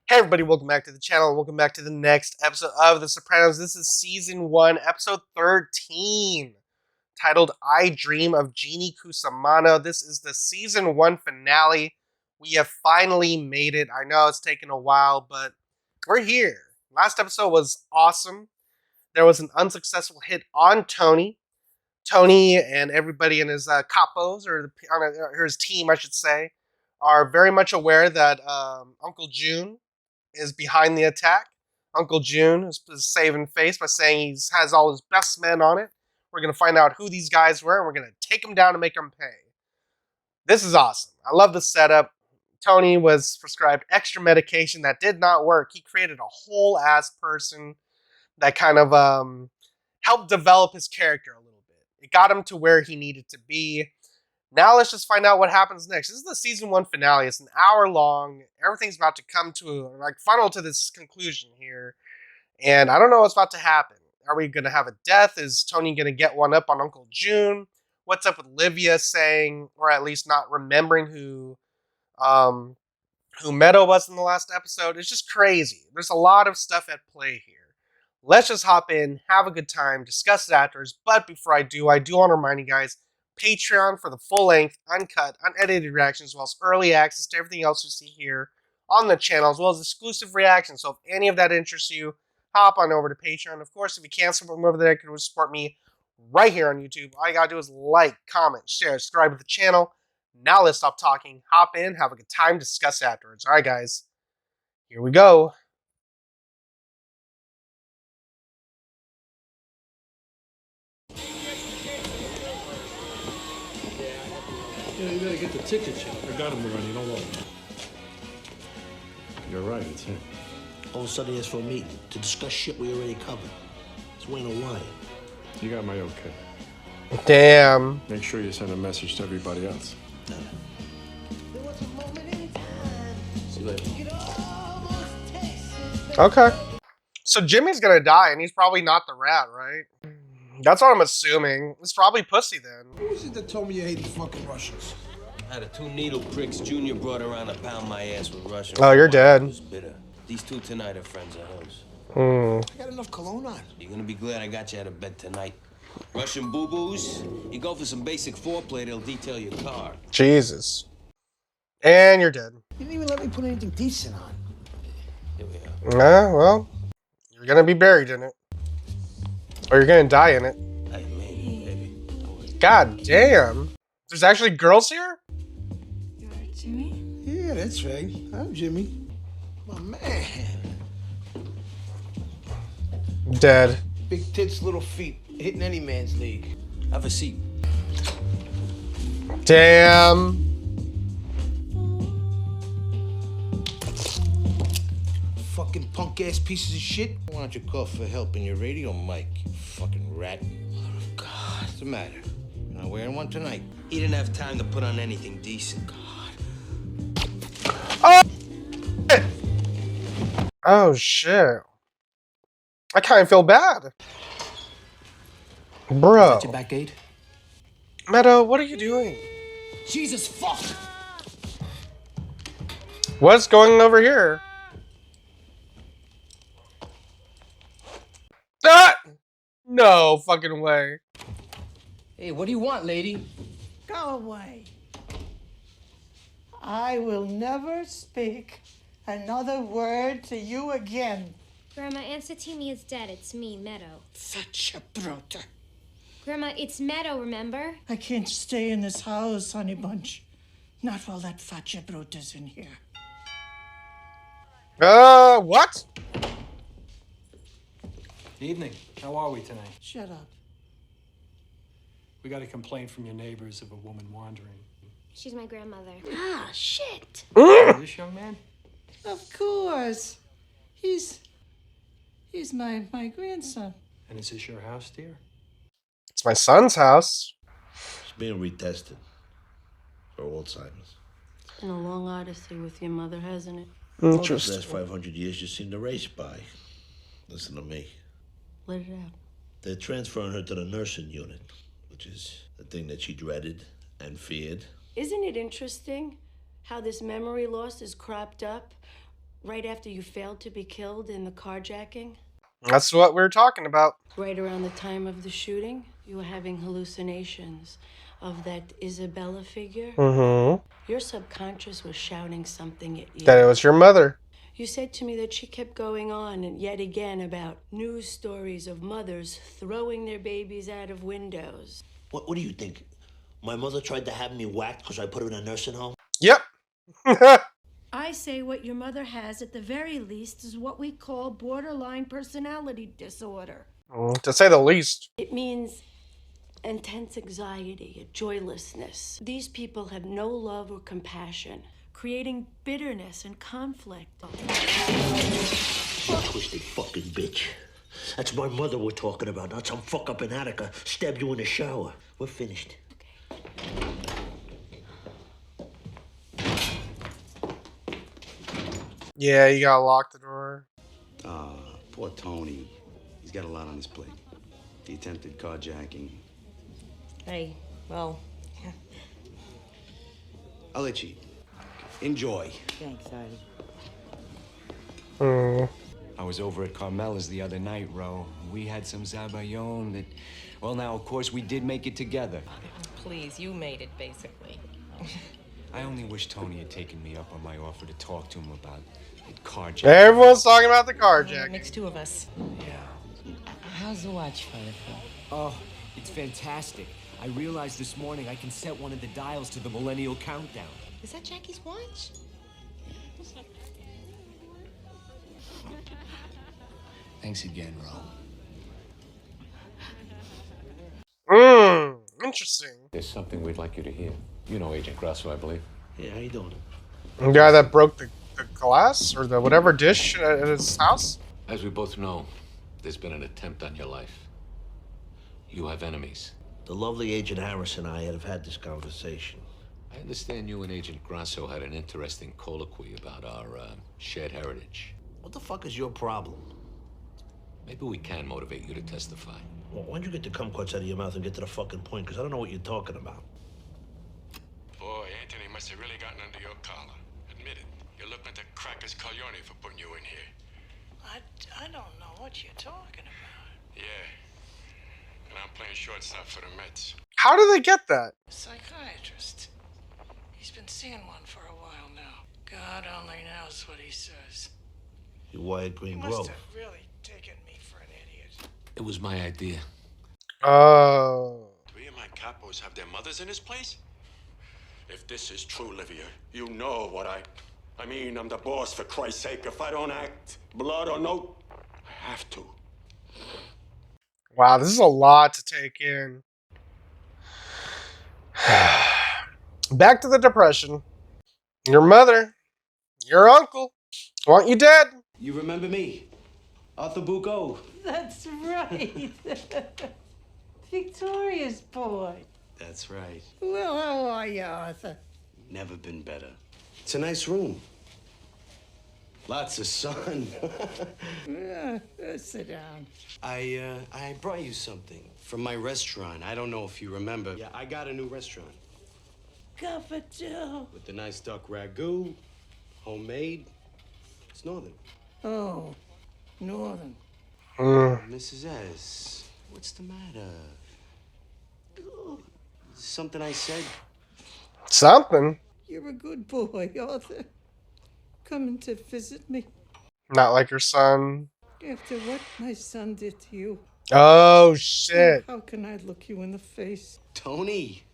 Hey everybody, welcome back to the channel and welcome back to the next episode of The Sopranos. This is Season 1, Episode 13, titled I Dream of Jeannie Cusamano. This is the Season 1 finale. We have finally made it. I know it's taken a while, but we're here. Last episode was awesome. There was an unsuccessful hit on Tony. Tony and everybody in his capos, or his team, I should say, are very much aware that Uncle June is behind the attack. Uncle June is saving face by saying he has all his best men on it. We're going to find out who these guys were, and we're going to take them down and make them pay. This is awesome. I love the setup. Tony was prescribed extra medication that did not work. He created a whole ass person that kind of helped develop his character a little bit. It got him to where he needed to be. Now let's just find out what happens next. This is the season 1 finale. It's an hour long. Everything's about to come to funnel to this conclusion here. And I don't know what's about to happen. Are we going to have a death? Is Tony going to get one up on Uncle June? What's up with Livia saying, or at least not remembering who Meadow was in the last episode? It's just crazy. There's a lot of stuff at play here. Let's just hop in, have a good time, discuss it afterwards. But before I do want to remind you guys, Patreon for the full-length, uncut, unedited reactions, as well as early access to everything else you see here on the channel, as well as exclusive reactions. So if any of that interests you, hop on over to Patreon. Of course, if you can't support me over there, you can support me right here on YouTube. All you gotta do is like, comment, share, subscribe to the channel. Now let's stop talking, hop in, have a good time, discuss afterwards. All right, guys, here we go. Yeah, you gotta get the ticket check. I got him already, don't worry. You're right, it's him. All of a sudden, he asked for a meeting to discuss shit we already covered. It's Wayne O'Wine. You got my okay. Damn. Make sure you send a message to everybody else. No. See you later. Okay. So Jimmy's gonna die, and he's probably not the rat, right? That's what I'm assuming. It's probably Pussy then. Who was it that told me you hated fucking Russians? Out of 2 needle pricks, Junior brought around to pound my ass with Russian. Oh, you're dead. It was bitter. These 2 tonight are friends of hers. I got enough cologne on. You're gonna be glad I got you out of bed tonight. Russian boo-boos, you go for some basic foreplay, they'll detail your car. Jesus. And you're dead. You didn't even let me put anything decent on. Here we are. Well, you're gonna be buried in it. Or you're gonna die in it. Hey, man, baby. God damn. There's actually girls here? You're Jimmy? Yeah, that's right. I'm Jimmy. My man. Dead. Big tits, little feet. Hitting any man's league. Have a seat. Damn. Fucking punk ass pieces of shit. Why don't you call for help in your radio mic, you fucking rat? Oh, God. What's the matter? You're not wearing one tonight. He didn't have time to put on anything decent. Oh! Oh, shit. I kind of feel bad. Bro. That's your back gate? Meadow, what are you doing? Jesus fuck! What's going over here? Ah! No fucking way. Hey, what do you want, lady? Go away. I will never speak another word to you again. Grandma, Aunt Satimi is dead. It's me, Meadow. Faccia brutta. Grandma, it's Meadow, remember? I can't stay in this house, honey bunch. Not while that faccia brutta's in here. What? Evening. How are we tonight? Shut up. We got a complaint from your neighbors of a woman wandering. She's my grandmother. Ah, shit. This young man? Of course. He's my grandson. And is this your house, dear? It's my son's house. It's being retested for Alzheimer's. It's been a long odyssey with your mother, hasn't it? The Interesting. last 500 years just seemed to race by. Listen to me. Let it out. They're transferring her to the nursing unit, which is the thing that she dreaded and feared. Isn't it interesting how this memory loss is cropped up Right after you failed to be killed in the carjacking? That's what we're talking about. Right around the time of the shooting, you were having hallucinations of that Isabella figure? Mm-hmm. Your subconscious was shouting something at you. That it was your mother. You said to me that she kept going on and yet again about news stories of mothers throwing their babies out of windows. What do you think? My mother tried to have me whacked because I put her in a nursing home? Yep. I say what your mother has, at the very least, is what we call borderline personality disorder. To say the least. It means intense anxiety, a joylessness. These people have no love or compassion, Creating bitterness and conflict. You twisted fucking bitch. That's my mother we're talking about, not some fuck up in Attica stabbed you in the shower. We're finished. Yeah, you gotta lock the door. Poor Tony. He's got a lot on his plate. The attempted carjacking. Hey, well, I'll let you eat. Enjoy. thanks, Artie. I was over at Carmela's the other night, Ro. We had some zabayon that... Well, now, of course, we did make it together. Please, you made it, basically. I only wish Tony had taken me up on my offer to talk to him about the carjacking. Everyone's talking about the carjacking. Makes two of us. Yeah. How's the watch, Firefly? Oh, it's fantastic. I realized this morning I can set one of the dials to the millennial countdown. Is that Jackie's watch? Thanks again, Ro. Interesting. There's something we'd like you to hear. You know Agent Grasso, I believe. Yeah, how you doing? The guy that broke the glass or the whatever dish at his house? As we both know, there's been an attempt on your life. You have enemies. The lovely Agent Harris and I have had this conversation. I understand you and Agent Grasso had an interesting colloquy about our shared heritage. What the fuck is your problem? Maybe we can motivate you to testify. Well, why don't you get the kumquats out of your mouth and get to the fucking point? Because I don't know what you're talking about. Boy, Anthony must have really gotten under your collar. Admit it. You're looking at the crackers Coglione for putting you in here. I don't know what you're talking about. Yeah. And I'm playing shortstop for the Mets. How do they get that? Psychiatrist. He's been seeing one for a while now. God only knows what he says. You wired Green He Grove. must have really taken me for an idiot. It was my idea. Oh. Three of my capos have their mothers in this place? If this is true, Livia, you know what I mean, I'm the boss, for Christ's sake. If I don't act, blood or no, I have to. Wow, this is a lot to take in. Back to the depression. Your mother, your uncle, want you dead. You remember me? Arthur Bucco. That's right. Victoria's boy. That's right. Well, how are you, Arthur? Never been better. It's a nice room. Lots of sun. Sit down. I brought you something from my restaurant. I don't know if you remember. Yeah, I got a new restaurant. Cafeteria. With the nice duck ragu, homemade. It's northern. Oh, northern. Mrs. S, what's the matter? Something I said? Something. You're a good boy, Arthur. Coming to visit me Not like your son. after what my son did to you. Oh, shit. How can I look you in the face? Tony.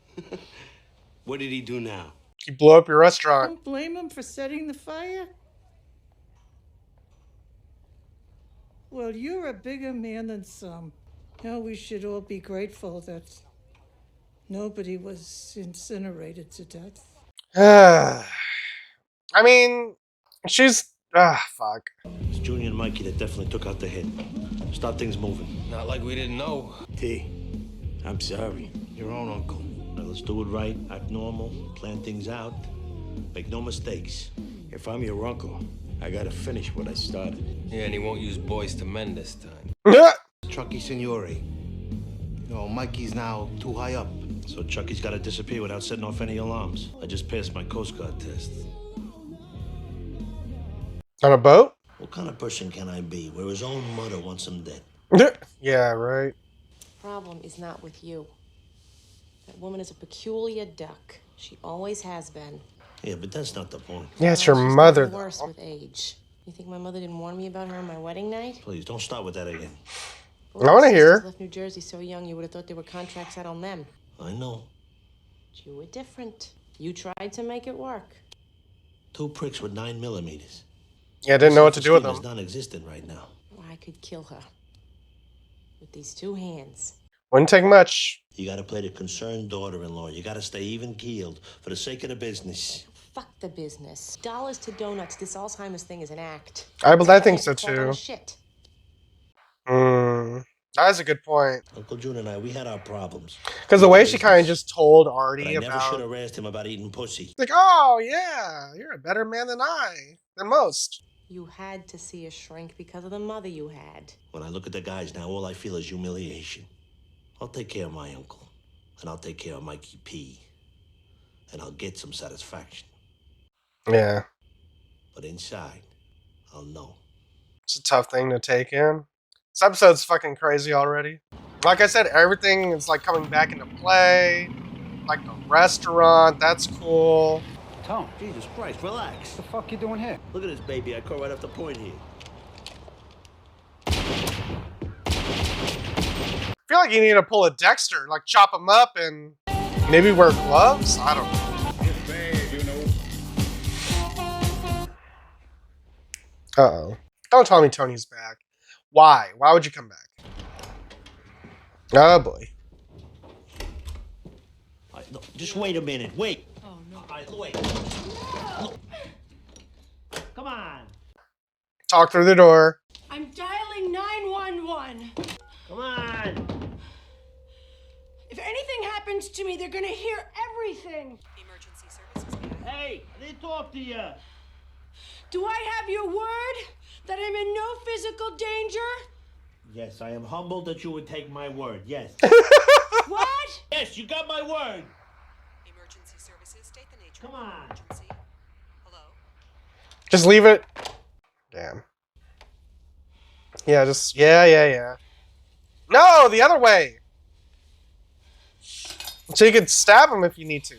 What did he do now? He blew up your restaurant. Don't blame him for setting the fire. Well, you're a bigger man than some. Now we should all be grateful that nobody was incinerated to death. I mean, she's... fuck. It's Junior and Mikey that definitely took out the hit. Start things moving. Not like we didn't know. T, I'm sorry. Your own uncle. Now, let's do it right, act normal, plan things out. Make no mistakes. If I'm your uncle, I gotta finish what I started. Yeah, and he won't use boys to mend this time. Chucky Signore. No, Mikey's now too high up. So Chucky's gotta disappear without setting off any alarms. I just passed my Coast Guard test. On a boat? What kind of person can I be where his own mother wants him dead? Yeah, right. Problem is not with you. That woman is a peculiar duck. She always has been. Yeah, but that's not the point. Yeah, it's your She's mother, gotten worse though. with age. You think my mother didn't warn me about her on my wedding night? Please, don't start with that again. I want to hear. Left New Jersey so young, you would have thought there were contracts out on them. I know. But you were different. You tried to make it work. 2 pricks with 9mm. Yeah, I didn't know what to do with them. It's non-existent right now. I could kill her. With these 2 hands. Wouldn't take much. You gotta play the concerned daughter-in-law. You gotta stay even-keeled for the sake of the business. Fuck the business. Dollars to donuts. This Alzheimer's thing is an act. I think so too. Shit. That's a good point. Uncle June and I, we had our problems. Because the way she kind of just told Artie But I never about, should have asked him about eating pussy. like, oh yeah, you're a better man than most. You had to see a shrink because of the mother you had. When I look at the guys now, all I feel is humiliation. I'll take care of my uncle, and I'll take care of Mikey P, and I'll get some satisfaction. Yeah. But inside, I'll know. It's a tough thing to take in. This episode's fucking crazy already. Like I said, everything is like coming back into play. Like the restaurant, that's cool. Tom, Jesus Christ, relax. What the fuck you doing here? Look at this baby. I caught right off the point here. I feel like you need to pull a Dexter, like chop him up and maybe wear gloves? I don't know. It's bad, you know. Uh-oh. Don't tell me Tony's back. Why? Why would you come back? Oh, boy. No, just wait a minute. Wait. Oh, no. All right, wait. No. Come on. Talk through the door. I'm dialing 911. Come on. If anything happens to me, they're gonna hear everything. Emergency services. Hey, I didn't talk to you. Do I have your word that I'm in no physical danger? Yes, I am humbled that you would take my word. Yes. What? Yes, you got my word. Emergency services. State the nature. Come on. Emergency. Hello. Just leave it. Damn. Yeah, just, yeah. No, the other way. So you could stab him if you need to.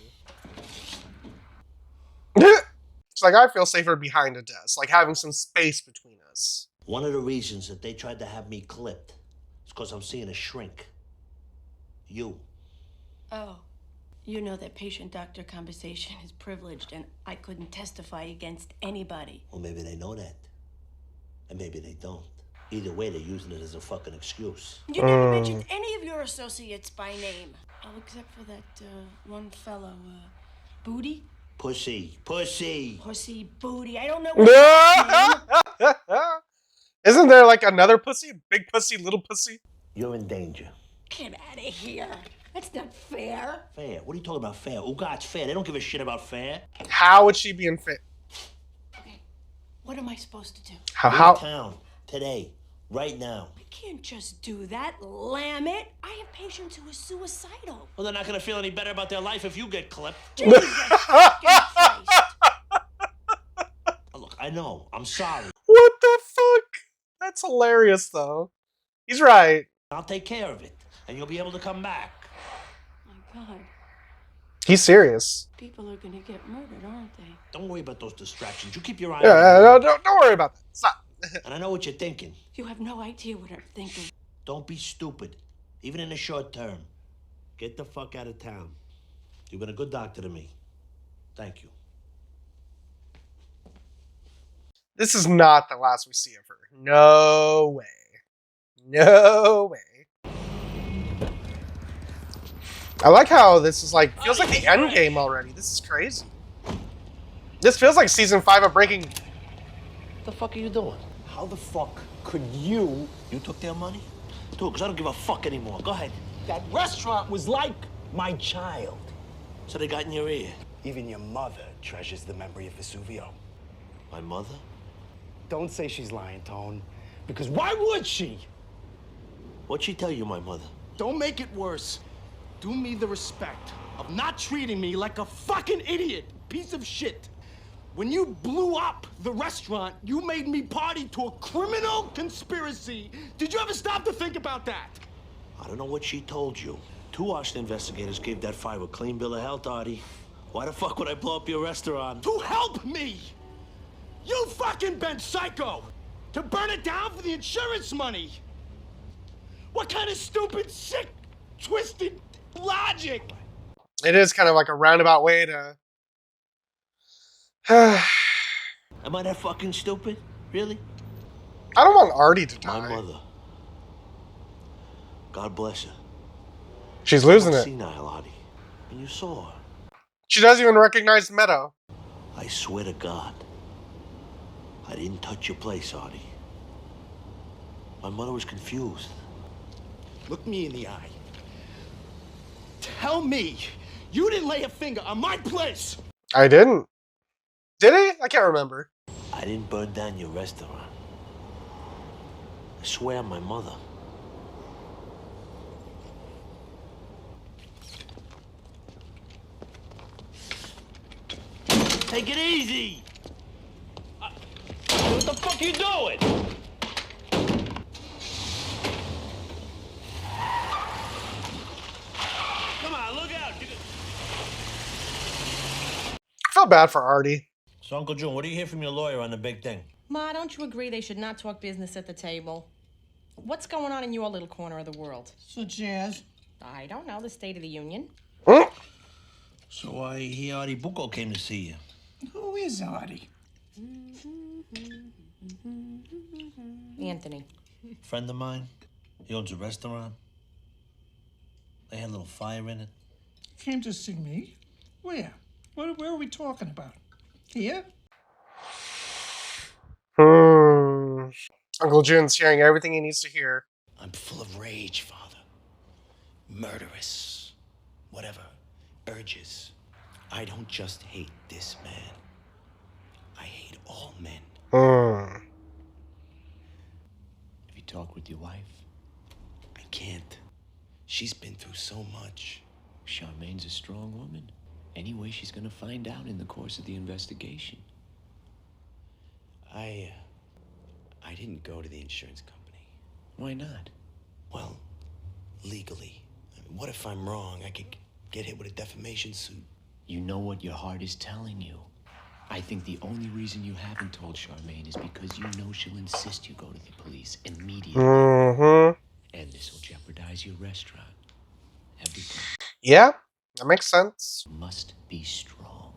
It's like, I feel safer behind a desk, like having some space between us. One of the reasons that they tried to have me clipped is because I'm seeing a shrink. You. Oh. You know that patient-doctor conversation is privileged, and I couldn't testify against anybody. Well, maybe they know that. And maybe they don't. Either way, they're using it as a fucking excuse. You never mentioned any of your associates by name. Oh, except for that one fellow, Booty? Pussy. Pussy Booty. I don't know what his name. Isn't there like another pussy? Big pussy, little pussy? You're in danger. Get out of here. That's not fair. Fair? What are you talking about fair? Oh, God's fair. They don't give a shit about fair. How would she be unfit? Okay. What am I supposed to do? How? Town. Today. Right now. I can't just do that, lamb it. I have patients who are suicidal. Well, they're not gonna feel any better about their life if you get clipped. Jesus fucking Christ. Look, I know. I'm sorry. What the fuck? That's hilarious, though. He's right. I'll take care of it, and you'll be able to come back. My God. He's serious. People are gonna get murdered, aren't they? Don't worry about those distractions. You keep your eye on Yeah, don't worry about that. Stop. And I know what you're thinking. You have no idea what I'm thinking. Don't be stupid, even in the short term. Get the fuck out of town. You've been a good doctor to me. Thank you. This is not the last we see of her. No way. No way. I like how this is like, feels like the end game already. This is crazy. This feels like season 5 of Breaking. What the fuck are you doing? How the fuck could you? You took their money? Do it, because I don't give a fuck anymore. Go ahead. That restaurant was like my child. So they got in your ear. Even your mother treasures the memory of Vesuvio. My mother? Don't say she's lying, Tone. Because why would she? What'd she tell you, my mother? Don't make it worse. Do me the respect of not treating me like a fucking idiot, piece of shit. When you blew up the restaurant, you made me party to a criminal conspiracy. Did you ever stop to think about that? I don't know what she told you. 2 Austin investigators gave that fire a clean bill of health, Artie. Why the fuck would I blow up your restaurant? To help me! You fucking been psycho! To burn it down for the insurance money! What kind of stupid, sick, twisted logic? It is kind of like a roundabout way to... Am I that fucking stupid? Really? I don't want Artie to die. My mother. God bless her. She's losing it. Senile, Artie. And you saw her. She doesn't even recognize Meadow. I swear to God, I didn't touch your place, Artie. My mother was confused. Look me in the eye. Tell me you didn't lay a finger on my place! I didn't. Did he? I can't remember. I didn't burn down your restaurant. I swear on my mother. Take it easy! What the fuck you doing? Come on, look out! I felt bad for Artie. So, Uncle June, what do you hear from your lawyer on the big thing? Ma, don't you agree they should not talk business at the table? What's going on in your little corner of the world? Such as? I don't know, the State of the Union. So I hear Artie Bucco came to see you. Who is Artie? Anthony. Friend of mine. He owns a restaurant. They had a little fire in it. Came to see me? Where? Where are we talking about? Here? Uncle June's hearing everything he needs to hear. I'm full of rage, Father. Murderous. Whatever. Urges. I don't just hate this man. I hate all men. Have you talked with your wife? I can't. She's been through so much. Charmaine's a strong woman. Anyway, she's gonna find out in the course of the investigation. I didn't go to the insurance company. Why not? Well, legally. I mean, what if I'm wrong? I could get hit with a defamation suit. You know what your heart is telling you. I think the only reason you haven't told Charmaine is because you know she'll insist you go to the police immediately. And this will jeopardize your restaurant. Everything. Yeah, that makes sense. Must be strong.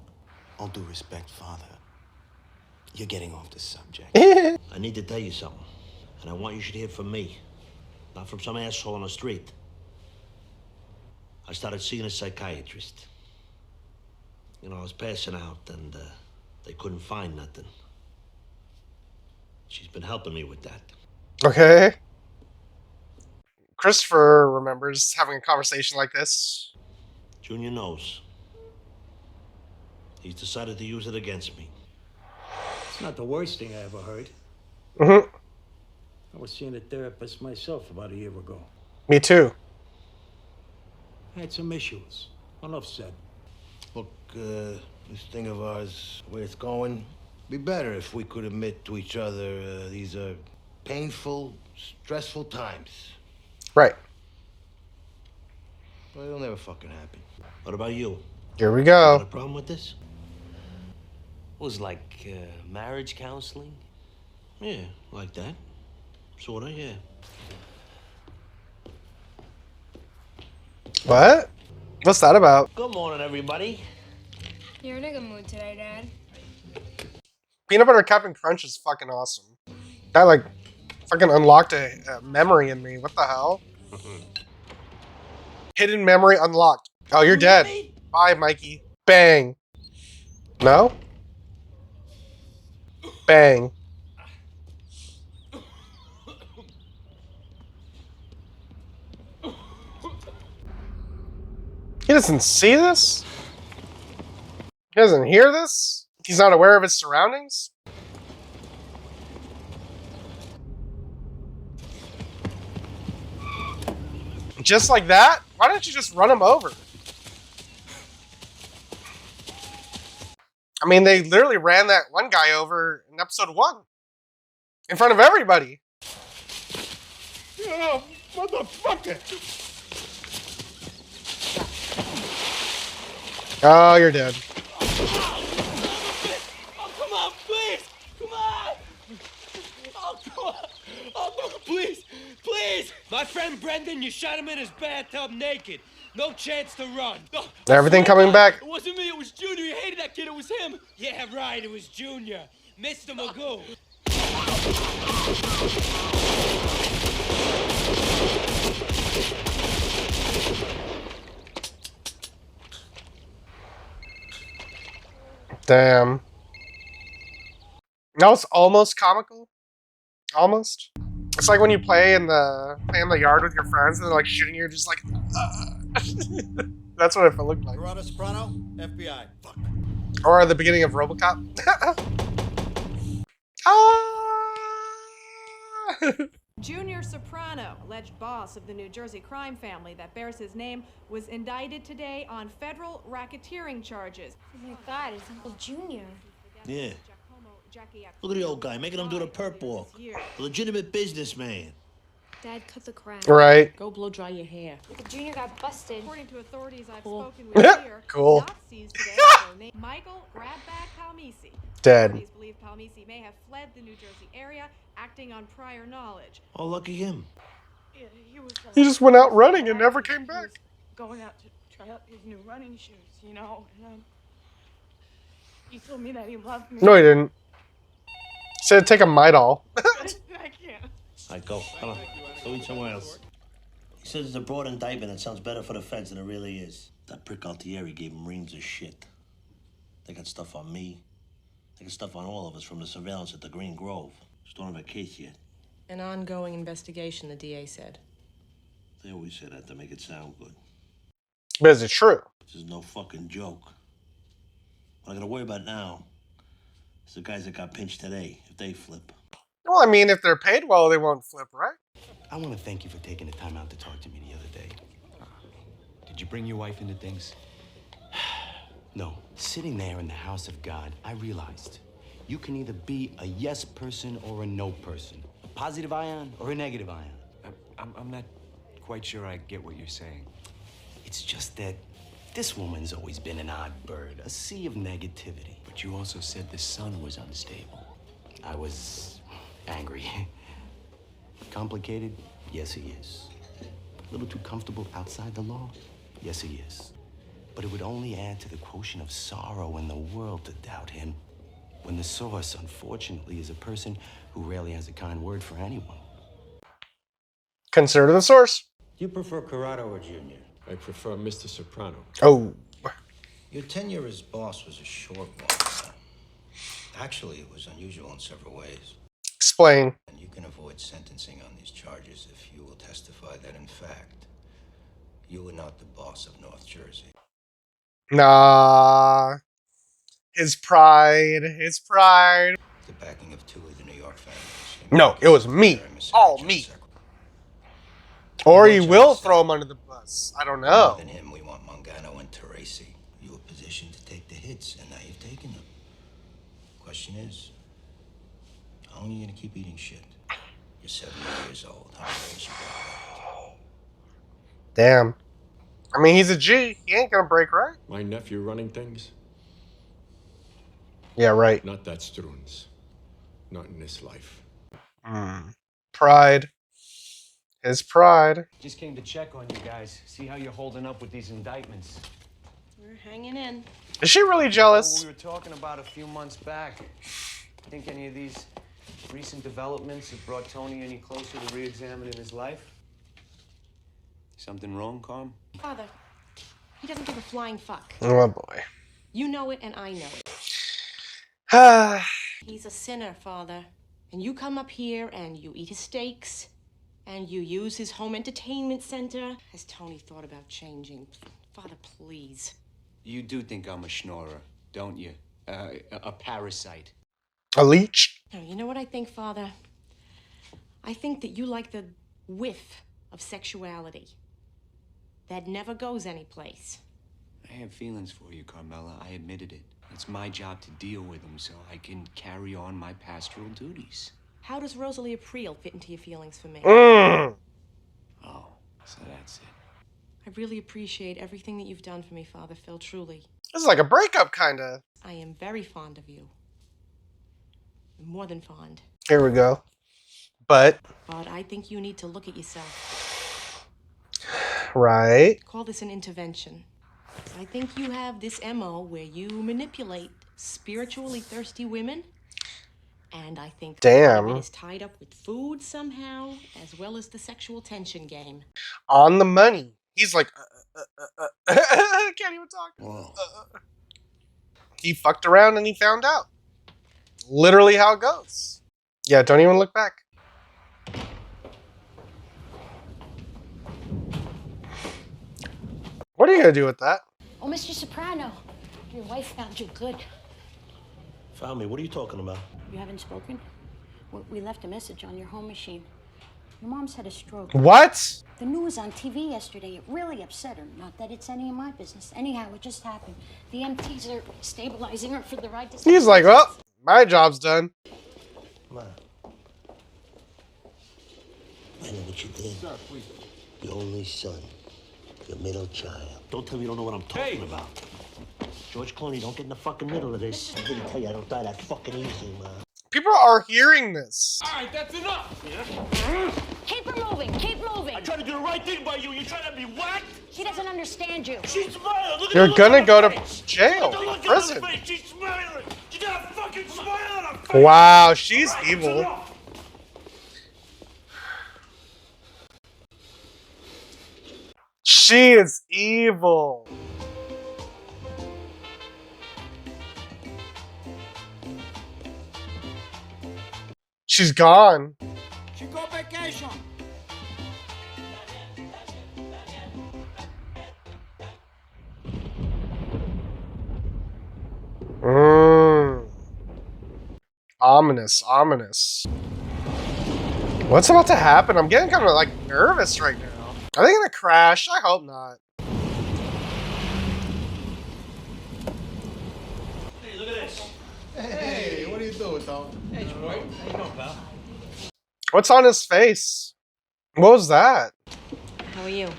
All due respect, Father. You're getting off the subject. I need to tell you something. And I want you should hear from me. Not from some asshole on the street. I started seeing a psychiatrist. You know, I was passing out and they couldn't find nothing. She's been helping me with that. Okay. Christopher remembers having a conversation like this. Junior knows. He's decided to use it against me. It's not the worst thing I ever heard. I was seeing a therapist myself about a year ago. Me too. I had some issues. Enough said. Look, this thing of ours, the way it's going, be better if we could admit to each other these are painful, stressful times. Right. But it'll never fucking happen. What about you? Here we go. Got a problem with this? Was like marriage counseling? Yeah, like that. Sorta, yeah. What? What's that about? Good morning, everybody. You're in a good mood today, Dad. Peanut Butter Captain Crunch is fucking awesome. That, like, fucking unlocked a memory in me. What the hell? Hidden memory unlocked. Oh, you're dead. Bye, Mikey. Bang. No? Bang. He doesn't see this? He doesn't hear this? He's not aware of his surroundings? Just like that? Why don't you just run him over? I mean, they literally ran that one guy over in episode 1. In front of everybody. Oh, motherfucker! Oh, you're dead. Oh, come on, please! Come on! Oh, come on! Oh, no, please! Please! My friend Brendan, you shot him in his bathtub naked. No chance to run. No, Everything coming back. It wasn't me, it was Junior. He hated that kid, it was him. Yeah, right, it was Junior. Mr. Magoo. Damn. That was almost comical. Almost. It's like when you play in the yard with your friends and they're like shooting you, you're just like, That's what it looked like. Corrado Soprano, FBI. Fuck. Or at the beginning of RoboCop. Junior Soprano, alleged boss of the New Jersey crime family that bears his name, was indicted today on federal racketeering charges. Oh my God, it's Uncle Junior. Yeah. Look at the old guy, making him do the perp walk. A legitimate businessman. Dad cut the crap. Right. Go blow dry your hair. Uncle Junior got busted. According to authorities I've Cool. spoken with here, Cool. Nazis today were named Michael Grabbag Palmisi. Dead. Authorities believe Palmisi may have fled the New Jersey area, acting on prior knowledge. Oh, lucky him. Yeah, he was. He just went out running and never came back. Going out to try out his new running shoes, you know. And, he told me that he loved me. No, he didn't. Said take a Midol. I can't. All right, go. Come on. Go eat somewhere else. He says it's a broad indictment that sounds better for the feds than it really is. That prick Altieri gave him reams of shit. They got stuff on me. They got stuff on all of us from the surveillance at the Green Grove. Just don't have a case yet. An ongoing investigation, the DA said. They always say that to make it sound good. But is it true? This is no fucking joke. What I gotta worry about now is the guys that got pinched today, if they flip. Well, I mean, if they're paid well, they won't flip, right? I want to thank you for taking the time out to talk to me the other day. Did you bring your wife into things? No. Sitting there in the house of God, I realized you can either be a yes person or a no person. A positive ion or a negative ion. I'm not quite sure I get what you're saying. It's just that this woman's always been an odd bird, a sea of negativity. But you also said the son was unstable. I was angry. Complicated? Yes, he is. A little too comfortable outside the law? Yes, he is. But it would only add to the quotient of sorrow in the world to doubt him, when the source, unfortunately, is a person who rarely has a kind word for anyone. Consider the source. Do you prefer Corrado or Junior? I prefer Mr. Soprano. Oh. Your tenure as boss was a short one. Actually, it was unusual in several ways. Explain. And you can avoid sentencing on these charges if you will testify that, in fact, you were not the boss of North Jersey. Nah. His pride. His pride. The backing of two of the New York families. No, it was me. All me. Or he will throw him under the bus. I don't know. More than him, we want Mangano and Teresi. You were positioned to take the hits, and now you've taken them. Question is, how long are you going to keep eating shit? You're 70 years old. How many years you got left? Damn. I mean, he's a G. He ain't gonna break, right? My nephew running things? Yeah, right. Not that Struns. Not in this life. Pride. His pride. Just came to check on you guys, see how you're holding up with these indictments. We're hanging in. Is she really jealous? What we were talking about a few months back. Think any of these recent developments have brought Tony any closer to re-examining his life? Something wrong, Carm? Father, he doesn't give a flying fuck. Oh, boy. You know it, and I know it. He's a sinner, Father. And you come up here, and you eat his steaks, and you use his home entertainment center. Has Tony thought about changing? Father, please. You do think I'm a schnorrer, don't you? A parasite. A leech? No, you know what I think, Father? I think that you like the whiff of sexuality that never goes anyplace. I have feelings for you, Carmela. I admitted it. It's my job to deal with them so I can carry on my pastoral duties. How does Rosalie April fit into your feelings for me? Oh, so that's it. I really appreciate everything that you've done for me, Father Phil, truly. This is like a breakup, kind of. I am very fond of you. More than fond. Here we go. But I think you need to look at yourself. Right. Call this an intervention. I think you have this MO where you manipulate spiritually thirsty women. And I think Damn. it is tied up with food somehow, as well as the sexual tension game. On the money. He's like, I can't even talk. He fucked around and he found out. Literally how it goes. Yeah, don't even look back. What are you gonna do with that? Oh, Mr. Soprano, your wife found you good. Found me? What are you talking about? You haven't spoken? We left a message on your home machine. Your mom's had a stroke. What? The news on TV yesterday, it really upset her. Not that it's any of my business. Anyhow, it just happened. The MTs are stabilizing her for the ride to... He's like, well, my job's done. Ma. I know what you did. Sir, please. Your only son. Your middle child. Don't tell me you don't know what I'm talking about. George Clooney, don't get in the fucking middle of this. I didn't tell you I don't die that fucking easy, ma. People are hearing this. All right, that's enough. Yeah? Keep her moving. Keep moving. I tried to do the right thing by you. You're trying to be whacked? She doesn't understand you. She's smiling. Look at You're the look gonna on her go to face. jail, Look at the look prison. on her face. She's smiling. She got a fucking smile on her face. Wow, she's All right, evil. that's enough. She is evil. She's gone. She go vacation. Ominous, ominous. What's about to happen? I'm getting kind of like nervous right now. Are they gonna crash? I hope not. Hey, look at this. Hey, what are you doing, Tom? Hey, boy. How you doing, pal? What's on his face? What was that? How are you?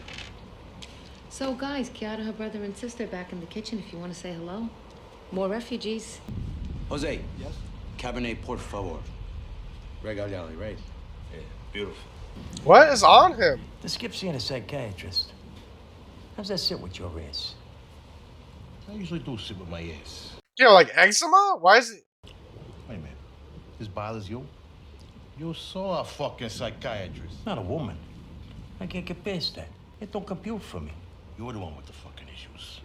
So, guys, Kiara, her brother and sister back in the kitchen if you want to say hello. More refugees. Jose. Yes? Cabernet, por favor. Regagliali, right? Yeah, beautiful. What is on him? The skip's seeing a psychiatrist. How's that sit with your ass? I usually do sit with my ass. You know, like eczema? Why is it? Wait a minute. This bothers you? You saw a fucking psychiatrist. Not a woman. I can't get past that. It don't compute for me. You're the one with the fucking issues.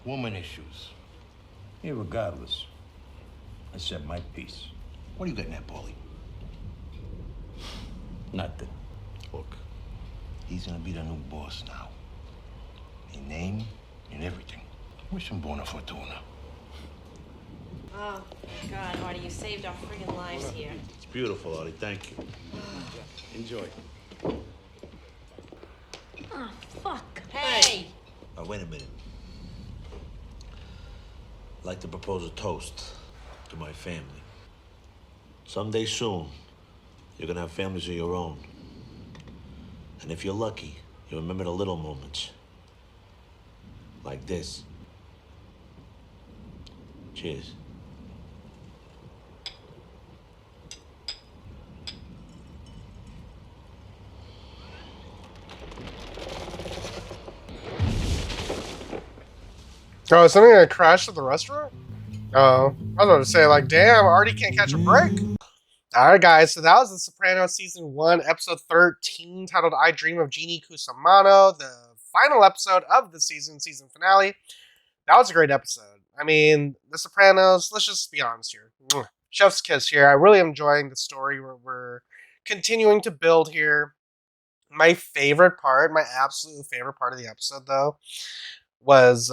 Woman issues. Irregardless, I said my piece. What are you getting at, Paulie? Nothing. Look, he's gonna be the new boss now. In name and everything. Wish him buona fortuna. Oh, God, Artie, you saved our friggin' lives here. It's beautiful, Artie. Thank you. Enjoy. Oh, fuck. Hey! Now, wait a minute. I'd like to propose a toast to my family. Someday soon, you're gonna have families of your own. And if you're lucky, you'll remember the little moments. Like this. Cheers. Oh, is something gonna crash at the restaurant? Oh, I was about to say, like, damn, Artie can't catch a break. Alright, guys, so that was The Sopranos Season 1, Episode 13, titled I Dream of Jeannie Cusamano, the final episode of the season finale. That was a great episode. I mean, The Sopranos, let's just be honest here. Chef's kiss here. I really am enjoying the story we're continuing to build here. My favorite part, my absolute favorite part of the episode, though, was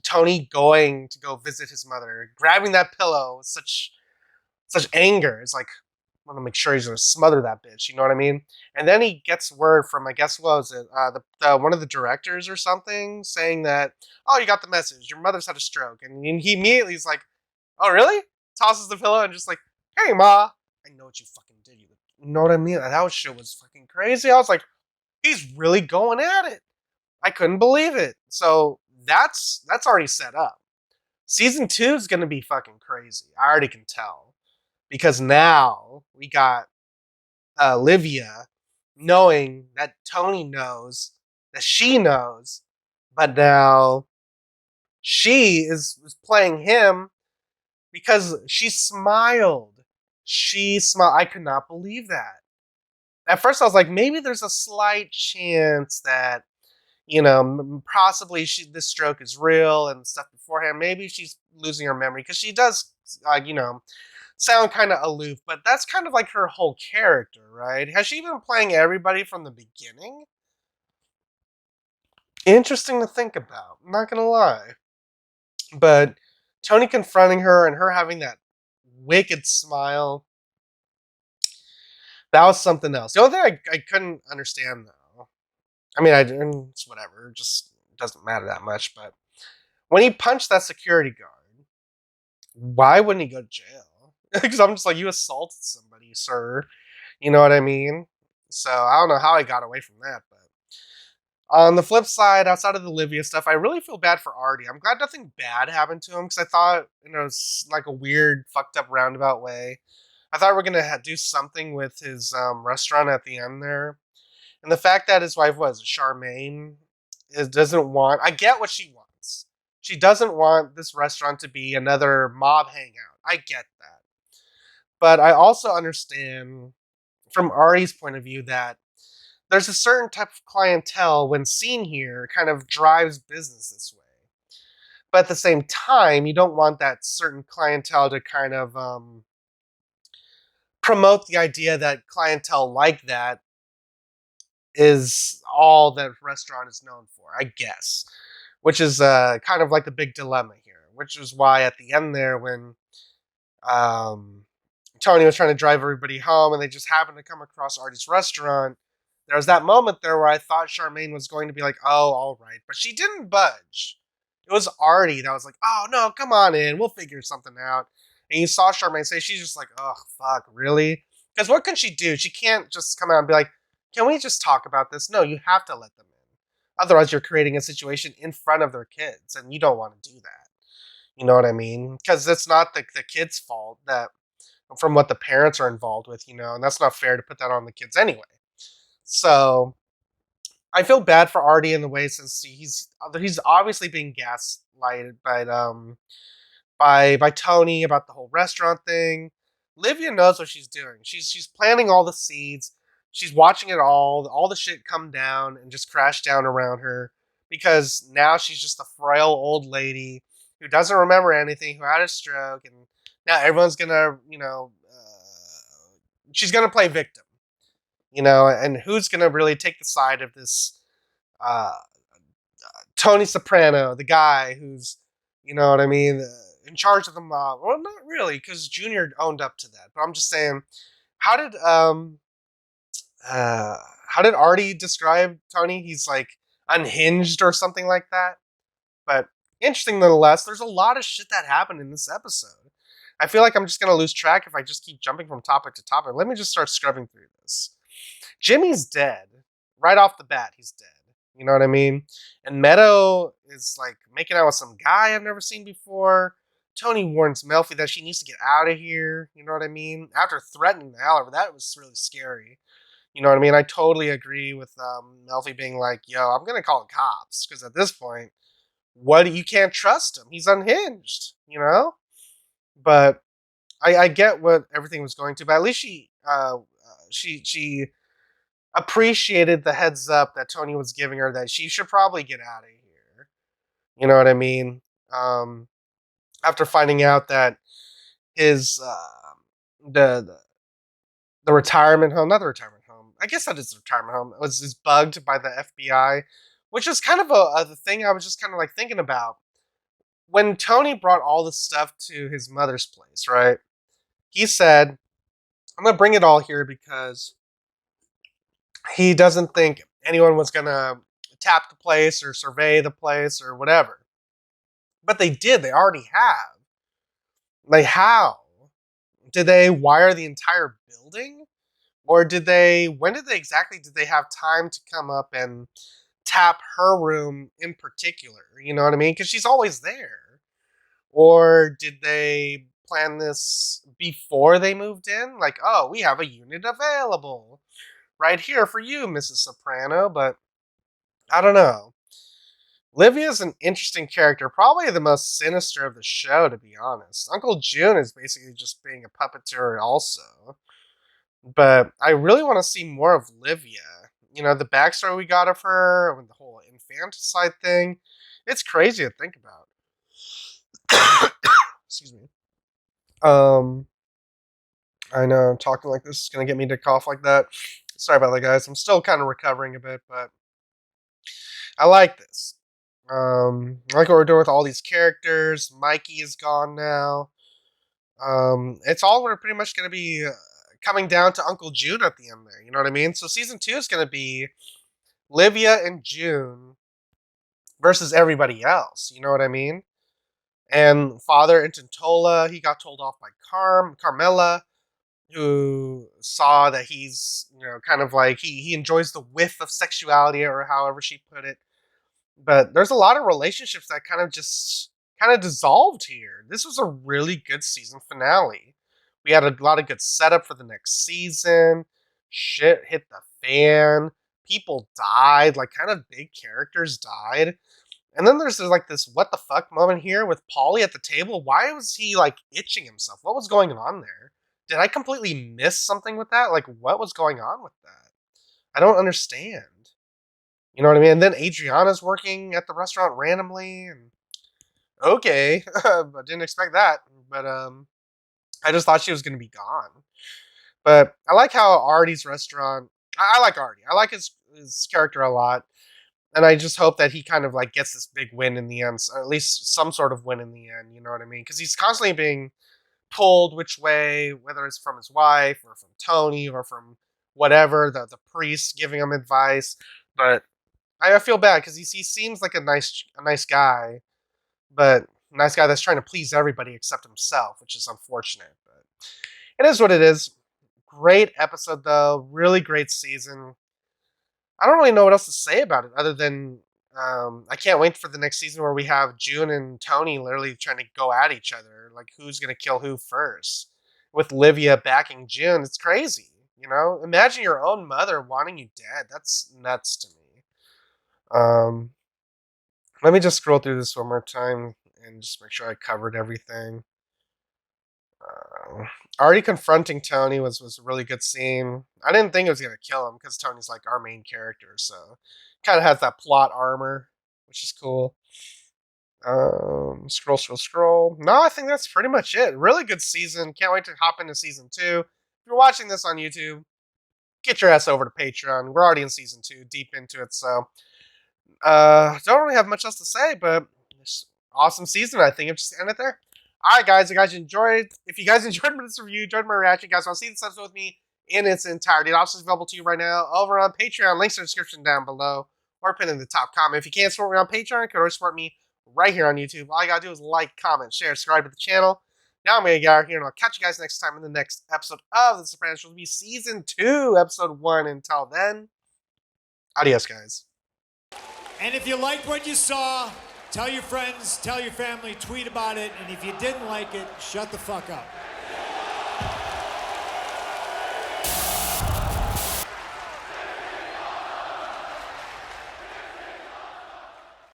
Tony going to go visit his mother, grabbing that pillow with such anger. It's like, want to make sure he's going to smother that bitch. You know what I mean? And then he gets word from, I guess, what was it? The one of the directors or something saying that, oh, you got the message. Your mother's had a stroke. And he immediately is like, oh, really? Tosses the pillow and just like, hey, Ma. I know what you fucking did. You know what I mean? That shit was fucking crazy. I was like, he's really going at it. I couldn't believe it. So that's already set up. Season 2 is going to be fucking crazy. I already can tell. Because now we got Olivia knowing that Tony knows, that she knows, but now she is playing him because she smiled. She smiled. I could not believe that. At first I was like, maybe there's a slight chance that, possibly this stroke is real and stuff beforehand. Maybe she's losing her memory because she does, sound kind of aloof, but that's kind of like her whole character, right? Has she been playing everybody from the beginning? Interesting to think about. I'm not gonna lie. But Tony confronting her and her having that wicked smile, that was something else. The only thing I couldn't understand, though, I mean, it's whatever, it just doesn't matter that much, but when he punched that security guard, why wouldn't he go to jail? Because I'm just like, you assaulted somebody, sir. You know what I mean? So I don't know how I got away from that, but on the flip side, outside of the Olivia stuff, I really feel bad for Artie. I'm glad nothing bad happened to him because I thought, it's like a weird, fucked up roundabout way. I thought we were gonna do something with his restaurant at the end there, and the fact that his wife was Charmaine doesn't want. I get what she wants. She doesn't want this restaurant to be another mob hangout. I get that, but I also understand from Ari's point of view that there's a certain type of clientele when seen here kind of drives business this way. But at the same time, you don't want that certain clientele to kind of promote the idea that clientele like that is all that restaurant is known for, I guess. Which is kind of like the big dilemma here. Which is why at the end there, when Tony was trying to drive everybody home and they just happened to come across Artie's restaurant, there was that moment there where I thought Charmaine was going to be like, oh, all right. But she didn't budge. It was Artie that was like, oh, no, come on in. We'll figure something out. And you saw Charmaine say, she's just like, oh, fuck, really? Because what can she do? She can't just come out and be like, can we just talk about this? No, you have to let them in. Otherwise, you're creating a situation in front of their kids, and you don't want to do that. You know what I mean? Because it's not the kids' fault that from what the parents are involved with, and that's not fair to put that on the kids anyway. So I feel bad for Artie in the way since he's obviously being gaslighted by Tony about the whole restaurant thing. Livia knows what she's doing. She's planting all the seeds. She's watching it all the shit come down and just crash down around her because now she's just a frail old lady who doesn't remember anything, who had a stroke, and now everyone's gonna, she's gonna play victim, and who's gonna really take the side of this Tony Soprano, the guy who's, you know what I mean, in charge of the mob. Well, not really, because Junior owned up to that. But I'm just saying, how did Artie describe Tony? He's like unhinged or something like that. But interesting nonetheless. There's a lot of shit that happened in this episode. I feel like I'm just gonna lose track if I just keep jumping from topic to topic. Let me just start scrubbing through this. Jimmy's dead. Right off the bat, he's dead. You know what I mean? And Meadow is like making out with some guy I've never seen before. Tony warns Melfi that she needs to get out of here. You know what I mean? After threatening the hell out of her, that was really scary. You know what I mean? I totally agree with Melfi being like, yo, I'm going to call the cops. Because at this point, you can't trust him. He's unhinged, But I get what everything was going to. But at least she appreciated the heads up that Tony was giving her that she should probably get out of here. You know what I mean? After finding out that his the retirement home, not the retirement home, I guess that is the retirement home, is bugged by the FBI, which is kind of the thing I was just kind of like thinking about. When Tony brought all the stuff to his mother's place, right? He said, I'm going to bring it all here because he doesn't think anyone was going to tap the place or survey the place or whatever. But they did. They already have. Like, how? Did they wire the entire building? Or when did they exactly, did they have time to come up and tap her room in particular? You know what I mean? Because she's always there. Or did they plan this before they moved in? Like, oh, we have a unit available right here for you, Mrs. Soprano. But I don't know. Livia's an interesting character, probably the most sinister of the show, to be honest. Uncle June is basically just being a puppeteer also. But I really want to see more of Livia. You know, the backstory we got of her, and the whole infanticide thing. It's crazy to think about. Excuse me. I know talking like this is gonna get me to cough like that. Sorry about that, guys. I'm still kind of recovering a bit, but I like this. I like what we're doing with all these characters. Mikey is gone now. It's all we're pretty much gonna be coming down to Uncle June at the end there. You know what I mean? So season 2 is gonna be Livia and June versus everybody else. You know what I mean? And Father Intantola, he got told off by Carmela, who saw that he's, you know, kind of like he enjoys the whiff of sexuality, or however she put it. But there's a lot of relationships that kind of dissolved here. This was a really good season finale. We had a lot of good setup for the next season. Shit hit the fan. People died, like kind of big characters died. And then there's like this what the fuck moment here with Paulie at the table. Why was he like itching himself? What was going on there? Did I completely miss something with that? Like, what was going on with that? I don't understand. You know what I mean? And then Adriana's working at the restaurant randomly, and okay, I didn't expect that. But I just thought she was gonna be gone. But I like how Artie's restaurant. I like Artie. I like his character a lot, and I just hope that he kind of like gets this big win in the end, or at least some sort of win in the end. You know what I mean? Because he's constantly being pulled which way, whether it's from his wife or from Tony or from whatever the priest giving him advice. But I feel bad because he seems like a nice guy, but a nice guy that's trying to please everybody except himself, which is unfortunate. But it is what it is. Great episode though, really great season. I don't really know what else to say about it other than I can't wait for the next season where we have June and Tony literally trying to go at each other, like who's gonna kill who first. With Livia backing June, it's crazy. You know, imagine your own mother wanting you dead. That's nuts to me. Let me just scroll through this one more time and just make sure I covered everything. Already confronting Tony was a really good scene. I didn't think it was gonna kill him because Tony's like our main character, so kind of has that plot armor, which is cool. Scroll. No, I think that's pretty much it. Really good season. Can't wait to hop into season 2. If you're watching this on YouTube, get your ass over to Patreon. We're already in season 2, deep into it, so don't really have much else to say, but awesome season. I think I'll just end it there. Alright guys, if you guys enjoyed this review, enjoyed my reaction, you guys want to see this episode with me in its entirety, it's also available to you right now over on Patreon. Links in the description down below, or pinned in the top comment. If you can't support me on Patreon, you can always support me right here on YouTube. All you gotta do is like, comment, share, subscribe to the channel. Now I'm gonna get out of here, and I'll catch you guys next time in the next episode of The Sopranos, which will be Season 2, Episode 1. Until then, adios, guys. And if you liked what you saw, tell your friends, tell your family, tweet about it. And if you didn't like it, shut the fuck up.